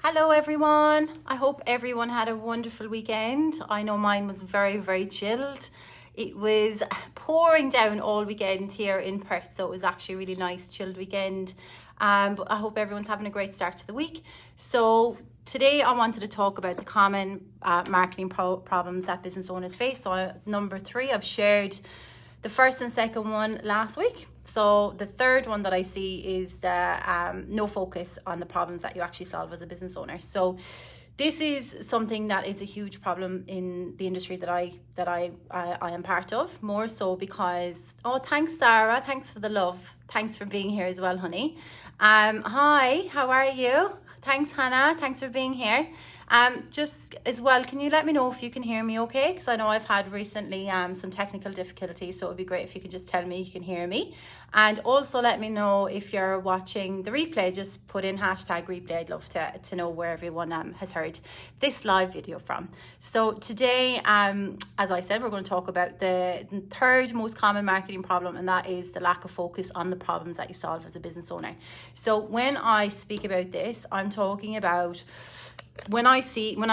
Hello everyone. I hope everyone had a wonderful weekend. I know mine was very, very chilled. It was pouring down all weekend here in Perth, so it was actually a really nice chilled weekend. But I hope everyone's having a great start to the week. So today I wanted to talk about the common marketing problems that business owners face. So number 3, I've shared the first and second one last week. So the third one that I see is the no focus on the problems that you actually solve as a business owner. So this is something that is a huge problem in the industry that I am part of, more so because, oh, thanks Sarah, thanks for the love, thanks for being here as well, honey. Hi, how are you? Thanks Hannah, thanks for being here. Just as well, can you let me know if you can hear me okay? Because I know I've had recently some technical difficulties, so it would be great if you could just tell me you can hear me. And also let me know if you're watching the replay, just put in #replay. I'd love to know where everyone has heard this live video from. So today, as I said, we're going to talk about the third most common marketing problem, and that is the lack of focus on the problems that you solve as a business owner. So when I speak about this, I'm talking about when I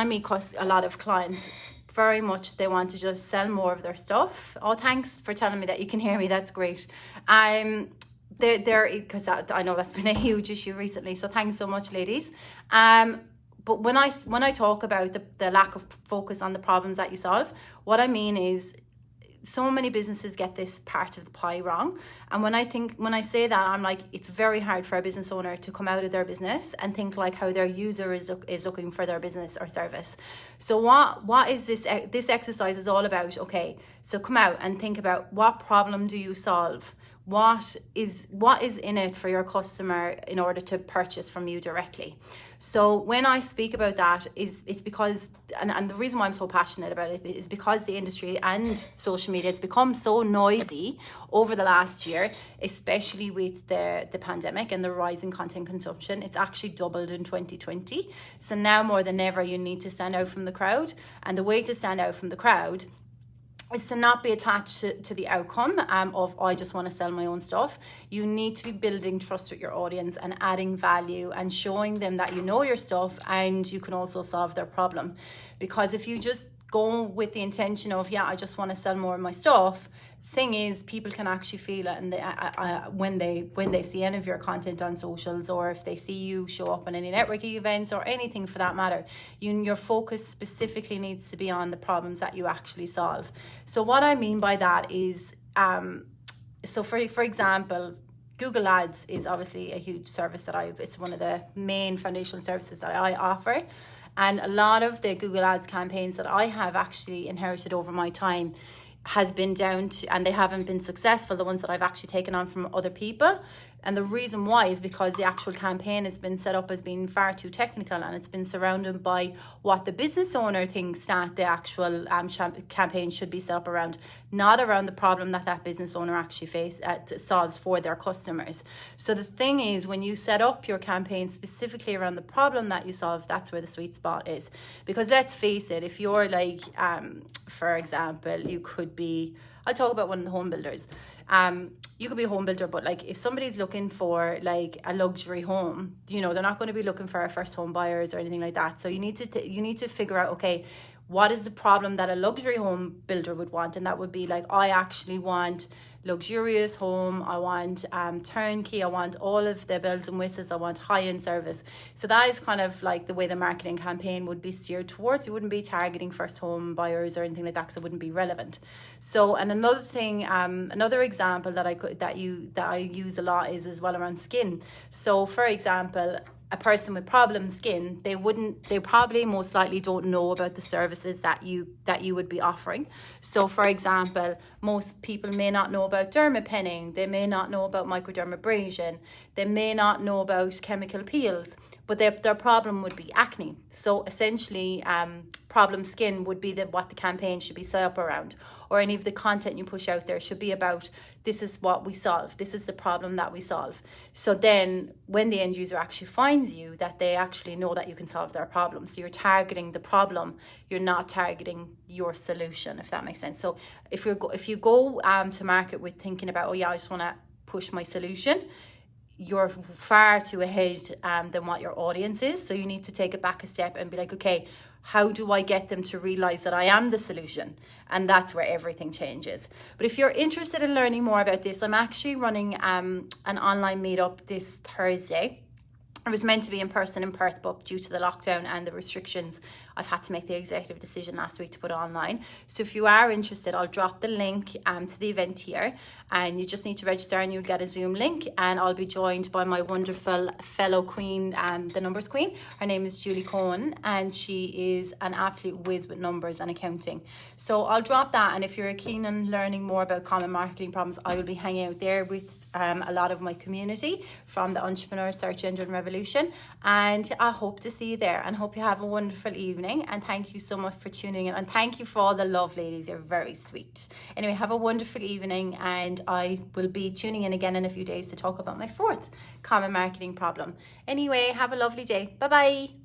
meet a lot of clients, very much they want to just sell more of their stuff. Oh, thanks for telling me that you can hear me. That's great. Because I know that's been a huge issue recently. So thanks so much, ladies. But when I talk about the lack of focus on the problems that you solve, what I mean is so many businesses get this part of the pie wrong. And when I say that, I'm like, it's very hard for a business owner to come out of their business and think like how their user is looking for their business or service. So what is this exercise is all about? Okay, so come out and think about, what problem do you solve? What is in it for your customer in order to purchase from you directly? So when I speak about that, it's because, and the reason why I'm so passionate about it is because the industry and social media has become so noisy over the last year, especially with the pandemic and the rise in content consumption. It's actually doubled in 2020. So now more than ever, you need to stand out from the crowd. And the way to stand out from the crowd is to not be attached to the outcome of, I just want to sell my own stuff. You need to be building trust with your audience and adding value and showing them that you know your stuff and you can also solve their problem. Because if you just go with the intention of, I just want to sell more of my stuff, thing is, people can actually feel it, and when they see any of your content on socials, or if they see you show up on any networking events or anything for that matter, your focus specifically needs to be on the problems that you actually solve. So what I mean by that is, so for example, Google Ads is obviously a huge service it's one of the main foundational services that I offer. And a lot of the Google Ads campaigns that I have actually inherited over my time has been down to, and they haven't been successful, the ones that I've actually taken on from other people. And the reason why is because the actual campaign has been set up as being far too technical, and it's been surrounded by what the business owner thinks that the actual campaign should be set up around, not around the problem that business owner actually solves for their customers. So the thing is, when you set up your campaign specifically around the problem that you solve, that's where the sweet spot is. Because let's face it, if you're like, for example, you could be, I'll talk about one of the home builders. You could be a home builder, but like if somebody's looking for like a luxury home, they're not going to be looking for first home buyers or anything like that. So you need to figure out, okay, what is the problem that a luxury home builder would want? And that would be like, I actually want luxurious home, I want turnkey, I want all of the bells and whistles, I want high-end service. So that is kind of like the way the marketing campaign would be steered towards. You wouldn't be targeting first home buyers or anything like that, because it wouldn't be relevant. So, and another thing, another example that I use a lot is as well around skin. So for example, a person with problem skin, they probably most likely don't know about the services that you would be offering. So for example, most people may not know about dermapenning, they may not know about microdermabrasion, they may not know about chemical peels, but their problem would be acne. So essentially, problem skin would be what the campaign should be set up around, or any of the content you push out there should be about, this is what we solve, this is the problem that we solve. So then when the end user actually finds you, that they actually know that you can solve their problem. So you're targeting the problem, you're not targeting your solution, if that makes sense. So if you go to market with thinking about, I just want to push my solution, you're far too ahead than what your audience is. So you need to take it back a step and be like, okay, how do I get them to realize that I am the solution? And that's where everything changes. But if you're interested in learning more about this, I'm actually running an online meetup this Thursday. It was meant to be in person in Perth, but due to the lockdown and the restrictions, I've had to make the executive decision last week to put it online. So if you are interested, I'll drop the link to the event here, and you just need to register and you'll get a Zoom link, and I'll be joined by my wonderful fellow queen, the numbers queen. Her name is Julie Cohen, and she is an absolute whiz with numbers and accounting. So I'll drop that, and if you're keen on learning more about common marketing problems, I will be hanging out there with a lot of my community from the Entrepreneur Search Engine Revolution, and I hope to see you there, and hope you have a wonderful evening. And thank you so much for tuning in, and thank you for all the love, ladies. You're very sweet. Anyway, have a wonderful evening, and I will be tuning in again in a few days to talk about my 4th common marketing problem. Anyway, have a lovely day. Bye bye.